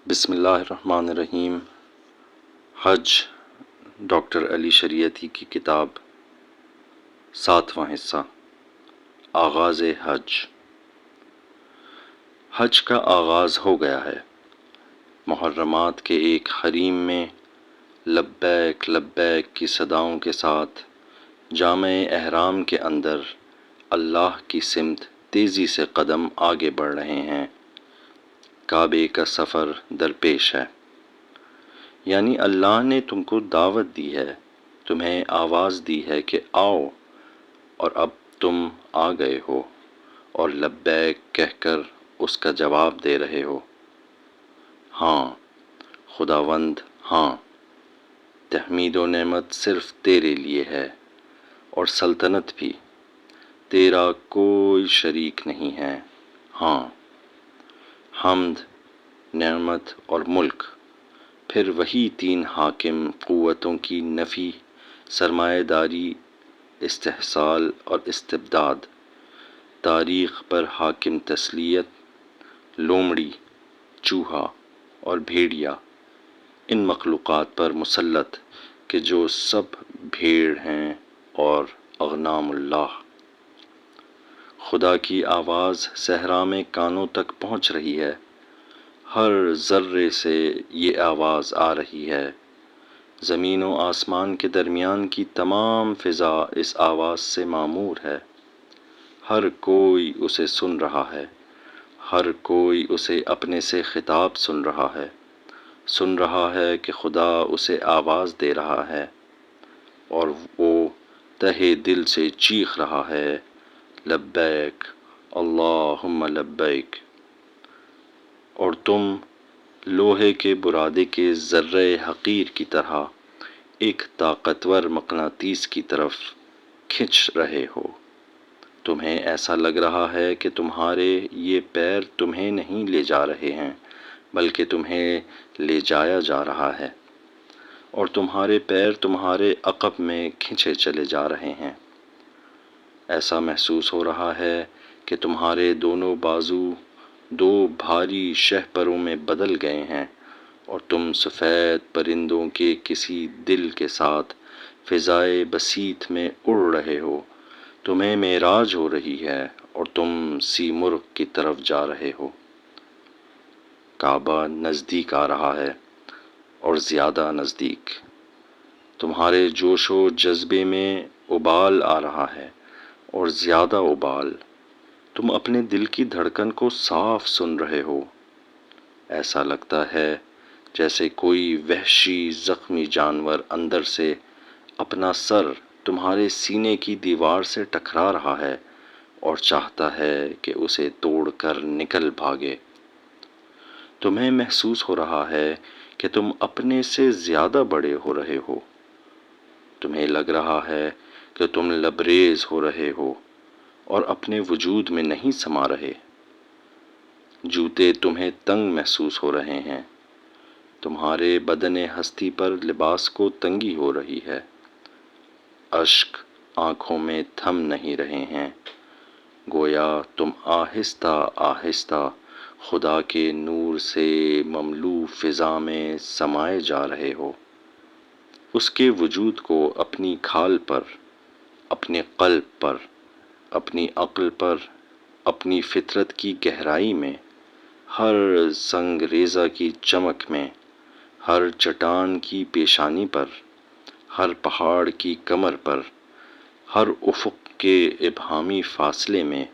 بسم اللہ الرحمن الرحیم۔ حج ڈاکٹر علی شریعتی کی کتاب، 7واں حصہ، آغاز حج۔ حج کا آغاز ہو گیا ہے۔ محرمات کے ایک حریم میں لبیک لبیک کی صداؤں کے ساتھ جامع احرام کے اندر اللہ کی سمت تیزی سے قدم آگے بڑھ رہے ہیں۔ کعبے کا سفر درپیش ہے، یعنی اللہ نے تم کو دعوت دی ہے، تمہیں آواز دی ہے کہ آؤ، اور اب تم آ گئے ہو اور لبیک کہہ کر اس کا جواب دے رہے ہو۔ ہاں خداوند، ہاں، تحمید و نعمت صرف تیرے لیے ہے، اور سلطنت بھی، تیرا کوئی شریک نہیں ہے۔ ہاں، حمد، نعمت اور ملک، پھر وہی تین حاکم قوتوں کی نفی، سرمایہ داری، استحصال اور استبداد، تاریخ پر حاکم تسلیط، لومڑی، چوہا اور بھیڑیا، ان مخلوقات پر مسلط کہ جو سب بھیڑ ہیں اور اغنام اللہ۔ خدا کی آواز صحرا میں کانوں تک پہنچ رہی ہے، ہر ذرے سے یہ آواز آ رہی ہے۔ زمین و آسمان کے درمیان کی تمام فضا اس آواز سے معمور ہے۔ ہر کوئی اسے سن رہا ہے، ہر کوئی اسے اپنے سے خطاب سن رہا ہے کہ خدا اسے آواز دے رہا ہے، اور وہ تہہ دل سے چیخ رہا ہے، لبیک اللہم لبیک۔ اور تم لوہے کے برادے کے ذرہ حقیر کی طرح ایک طاقتور مقناطیس کی طرف کھنچ رہے ہو۔ تمہیں ایسا لگ رہا ہے کہ تمہارے یہ پیر تمہیں نہیں لے جا رہے ہیں، بلکہ تمہیں لے جایا جا رہا ہے، اور تمہارے پیر تمہارے عقب میں کھنچے چلے جا رہے ہیں۔ ایسا محسوس ہو رہا ہے کہ تمہارے دونوں بازو دو بھاری شہپروں میں بدل گئے ہیں، اور تم سفید پرندوں کے کسی دل کے ساتھ فضائے بسیط میں اڑ رہے ہو۔ تمہیں معراج ہو رہی ہے اور تم سیمرغ کی طرف جا رہے ہو۔ کعبہ نزدیک آ رہا ہے، اور زیادہ نزدیک۔ تمہارے جوش و جذبے میں ابال آ رہا ہے، اور زیادہ ابال۔ تم اپنے دل کی دھڑکن کو صاف سن رہے ہو۔ ایسا لگتا ہے جیسے کوئی وحشی زخمی جانور اندر سے اپنا سر تمہارے سینے کی دیوار سے ٹکرا رہا ہے اور چاہتا ہے کہ اسے توڑ کر نکل بھاگے۔ تمہیں محسوس ہو رہا ہے کہ تم اپنے سے زیادہ بڑے ہو رہے ہو۔ تمہیں لگ رہا ہے کہ تم لبریز ہو رہے ہو اور اپنے وجود میں نہیں سما رہے۔ جوتے تمہیں تنگ محسوس ہو رہے ہیں۔ تمہارے بدن ہستی پر لباس کو تنگی ہو رہی ہے۔ اشک آنکھوں میں تھم نہیں رہے ہیں، گویا تم آہستہ آہستہ خدا کے نور سے مملو فضا میں سمائے جا رہے ہو۔ اس کے وجود کو اپنی کھال پر، اپنے قلب پر، اپنی عقل پر، اپنی فطرت کی گہرائی میں، ہر سنگ ریزہ کی چمک میں، ہر چٹان کی پیشانی پر، ہر پہاڑ کی کمر پر، ہر افق کے ابہامی فاصلے میں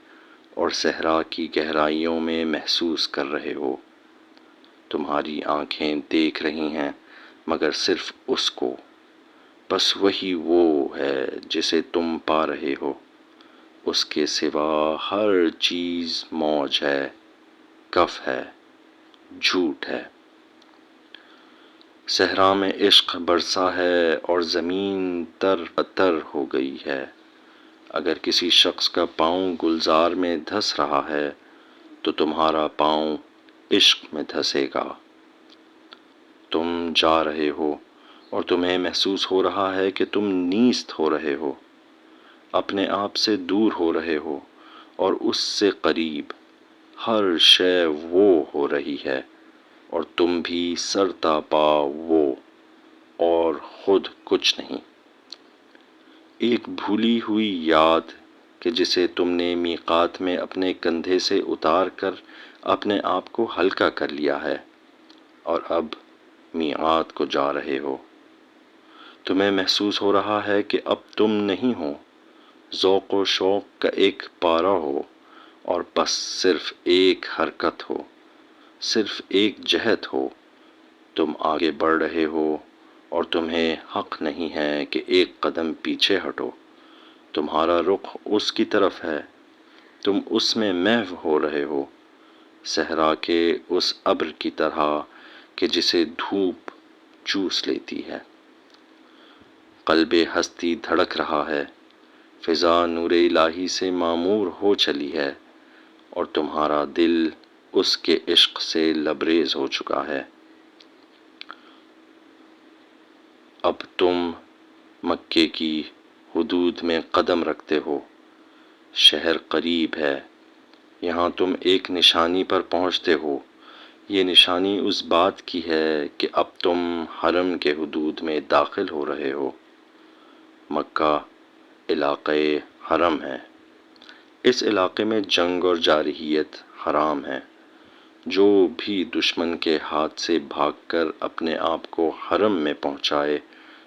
اور صحرا کی گہرائیوں میں محسوس کر رہے ہو۔ تمہاری آنکھیں دیکھ رہی ہیں مگر صرف اس کو، بس وہی وہ ہے جسے تم پا رہے ہو۔ اس کے سوا ہر چیز موج ہے، کف ہے، جھوٹ ہے۔ صحرا میں عشق برسا ہے اور زمین تر بتر ہو گئی ہے۔ اگر کسی شخص کا پاؤں گلزار میں دھس رہا ہے تو تمہارا پاؤں عشق میں دھسے گا۔ تم جا رہے ہو اور تمہیں محسوس ہو رہا ہے کہ تم نیست ہو رہے ہو، اپنے آپ سے دور ہو رہے ہو اور اس سے قریب۔ ہر شے وہ ہو رہی ہے اور تم بھی سرتا پا وہ اور خود کچھ نہیں۔ ایک بھولی ہوئی یاد کہ جسے تم نے میقات میں اپنے کندھے سے اتار کر اپنے آپ کو ہلکا کر لیا ہے اور اب میعاد کو جا رہے ہو۔ تمہیں محسوس ہو رہا ہے کہ اب تم نہیں ہو، ذوق و شوق کا ایک پارہ ہو اور بس صرف ایک حرکت ہو، صرف ایک جہت ہو۔ تم آگے بڑھ رہے ہو اور تمہیں حق نہیں ہے کہ ایک قدم پیچھے ہٹو۔ تمہارا رخ اس کی طرف ہے، تم اس میں محو ہو رہے ہو، صحرا کے اس ابر کی طرح کہ جسے دھوپ چوس لیتی ہے۔ قلب ہستی دھڑک رہا ہے، فضا نور الہی سے معمور ہو چلی ہے اور تمہارا دل اس کے عشق سے لبریز ہو چکا ہے۔ اب تم مکے کی حدود میں قدم رکھتے ہو، شہر قریب ہے، یہاں تم ایک نشانی پر پہنچتے ہو۔ یہ نشانی اس بات کی ہے کہ اب تم حرم کے حدود میں داخل ہو رہے ہو۔ مکہ علاقۂ حرم ہے۔ اس علاقے میں جنگ اور جارحیت حرام ہے۔ جو بھی دشمن کے ہاتھ سے بھاگ کر اپنے آپ کو حرم میں پہنچائے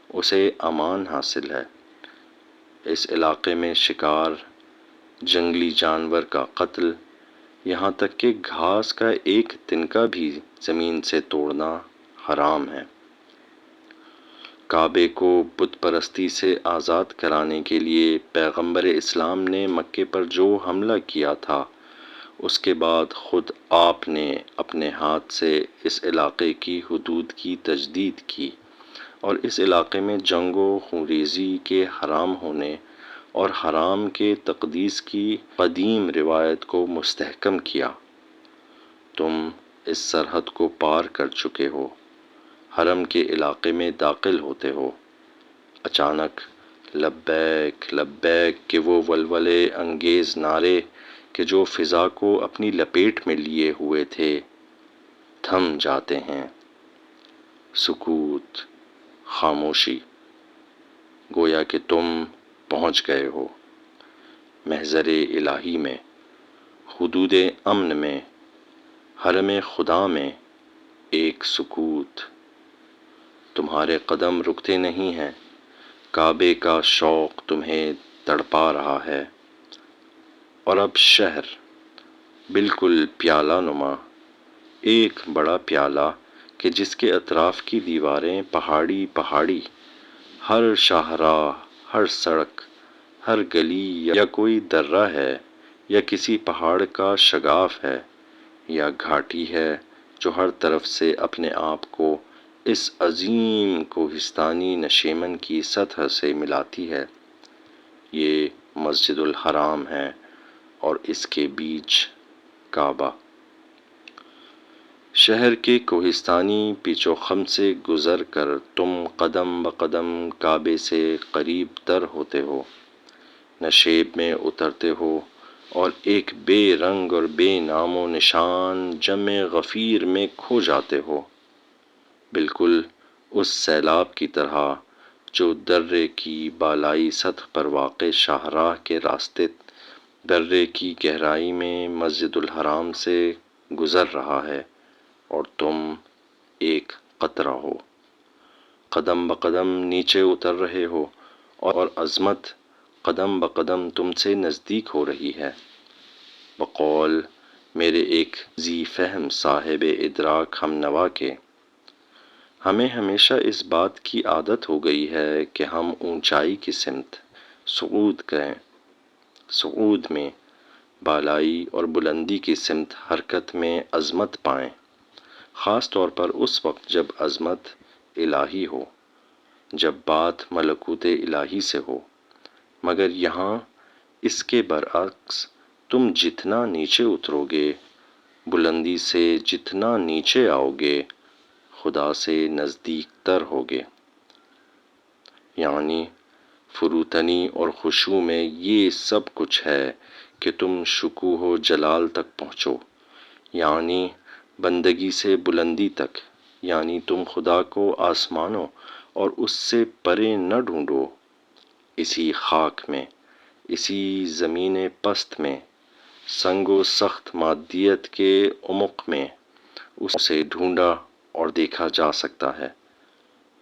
اسے امان حاصل ہے۔ اس علاقے میں شکار، جنگلی جانور کا قتل، یہاں تک کہ گھاس کا ایک تنکا بھی زمین سے توڑنا حرام ہے۔ کعبے کو بت پرستی سے آزاد کرانے کے لیے پیغمبر اسلام نے مکے پر جو حملہ کیا تھا، اس کے بعد خود آپ نے اپنے ہاتھ سے اس علاقے کی حدود کی تجدید کی اور اس علاقے میں جنگ و خونریزی کے حرام ہونے اور حرام کے تقدیس کی قدیم روایت کو مستحکم کیا۔ تم اس سرحد کو پار کر چکے ہو، حرم کے علاقے میں داخل ہوتے ہو۔ اچانک لبیک لبیک کے وہ ولولے انگیز نعرے کہ جو فضا کو اپنی لپیٹ میں لیے ہوئے تھے، تھم جاتے ہیں۔ سکوت، خاموشی، گویا کہ تم پہنچ گئے ہو محضر الہی میں، حدود امن میں، حرم خدا میں۔ ایک سکوت، تمہارے قدم رکتے نہیں ہیں، کعبے کا شوق تمہیں تڑپا رہا ہے۔ اور اب شہر، بالکل پیالہ نما، ایک بڑا پیالہ کہ جس کے اطراف کی دیواریں پہاڑی پہاڑی، ہر شاہراہ، ہر سڑک، ہر گلی یا کوئی درہ ہے یا کسی پہاڑ کا شگاف ہے یا گھاٹی ہے جو ہر طرف سے اپنے آپ کو اس عظیم کوہستانی نشیمن کی سطح سے ملاتی ہے۔ یہ مسجد الحرام ہے اور اس کے بیچ کعبہ۔ شہر کے کوہستانی پیچ و خم سے گزر کر تم قدم بقدم کعبے سے قریب تر ہوتے ہو، نشیب میں اترتے ہو اور ایک بے رنگ اور بے نام و نشان جمع غفیر میں کھو جاتے ہو، بالکل اس سیلاب کی طرح جو درے کی بالائی سطح پر واقع شاہراہ کے راستے درے کی گہرائی میں مسجد الحرام سے گزر رہا ہے اور تم ایک قطرہ ہو، قدم بقدم نیچے اتر رہے ہو اور عظمت قدم بقدم تم سے نزدیک ہو رہی ہے۔ بقول میرے ایک ذی فہم صاحب ادراک ہم نوا کے، ہمیں ہمیشہ اس بات کی عادت ہو گئی ہے کہ ہم اونچائی کی سمت صعود کریں، صعود میں بالائی اور بلندی کی سمت حرکت میں عظمت پائیں، خاص طور پر اس وقت جب عظمت الہی ہو، جب بات ملکوت الہی سے ہو۔ مگر یہاں اس کے برعکس، تم جتنا نیچے اترو گے، بلندی سے جتنا نیچے آؤ گے، خدا سے نزدیک تر ہوگے۔ یعنی فروتنی اور خشوع میں یہ سب کچھ ہے کہ تم شکوہ و جلال تک پہنچو، یعنی بندگی سے بلندی تک، یعنی تم خدا کو آسمانوں اور اس سے پرے نہ ڈھونڈو، اسی خاک میں، اسی زمین پست میں، سنگ و سخت مادیت کے عمق میں اسے ڈھونڈا اور دیکھا جا سکتا ہے۔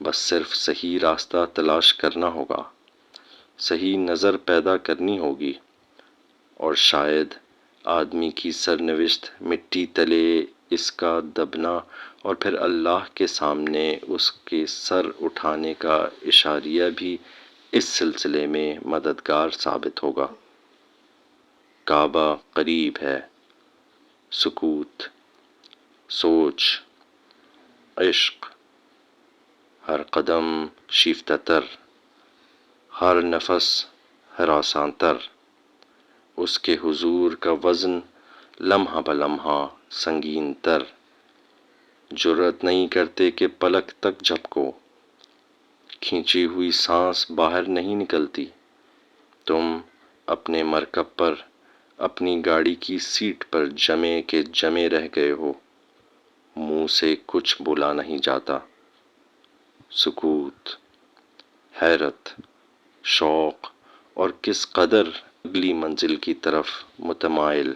بس صرف صحیح راستہ تلاش کرنا ہوگا، صحیح نظر پیدا کرنی ہوگی، اور شاید آدمی کی سرنوشت مٹی تلے اس کا دبنا اور پھر اللہ کے سامنے اس کے سر اٹھانے کا اشاریہ بھی اس سلسلے میں مددگار ثابت ہوگا۔ کعبہ قریب ہے، سکوت، سوچ، عشق، ہر قدم شیفتہ تر، ہر نفس ہراساں تر، اس کے حضور کا وزن لمحہ بلمحہ سنگین تر۔ جرأت نہیں کرتے کہ پلک تک جھپکو، کھینچی ہوئی سانس باہر نہیں نکلتی۔ تم اپنے مرکب پر، اپنی گاڑی کی سیٹ پر جمے کے جمے رہ گئے ہو، منہ سے کچھ بولا نہیں جاتا۔ سکوت، حیرت، شوق، اور کس قدر اگلی منزل کی طرف متمائل،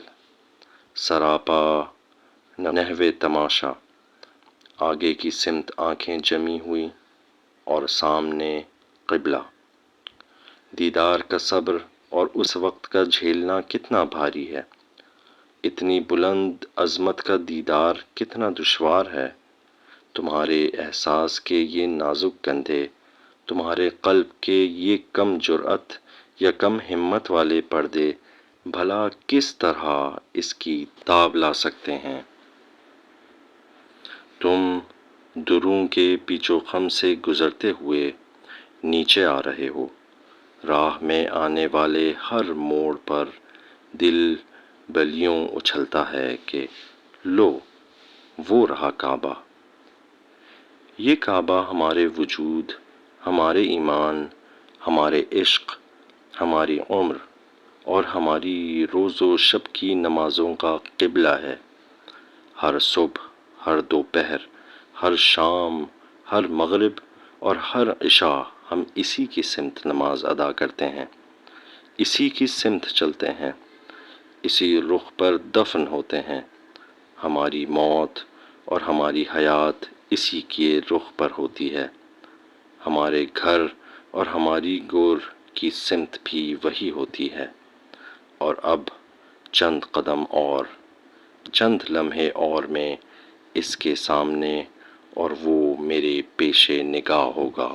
سراپا نحو تماشا، آگے کی سمت آنکھیں جمی ہوئی اور سامنے قبلہ۔ دیدار کا صبر اور اس وقت کا جھیلنا کتنا بھاری ہے، اتنی بلند عظمت کا دیدار کتنا دشوار ہے۔ تمہارے احساس کے یہ نازک کندھے، تمہارے قلب کے یہ کم جرأت یا کم ہمت والے پردے بھلا کس طرح اس کی تاب لا سکتے ہیں؟ تم دروں کے پیچ و خم سے گزرتے ہوئے نیچے آ رہے ہو، راہ میں آنے والے ہر موڑ پر دل بلیوں اچھلتا ہے کہ لو، وہ رہا کعبہ۔ یہ کعبہ ہمارے وجود، ہمارے ایمان، ہمارے عشق، ہماری عمر اور ہماری روز و شب کی نمازوں کا قبلہ ہے۔ ہر صبح، ہر دوپہر، ہر شام، ہر مغرب اور ہر عشاء ہم اسی کی سمت نماز ادا کرتے ہیں، اسی کی سمت چلتے ہیں، اسی رخ پر دفن ہوتے ہیں۔ ہماری موت اور ہماری حیات اسی کے رخ پر ہوتی ہے۔ ہمارے گھر اور ہماری گور کی سمت بھی وہی ہوتی ہے۔ اور اب چند قدم اور، چند لمحے اور میں اس کے سامنے، اور وہ میرے پیش نگاہ ہوگا۔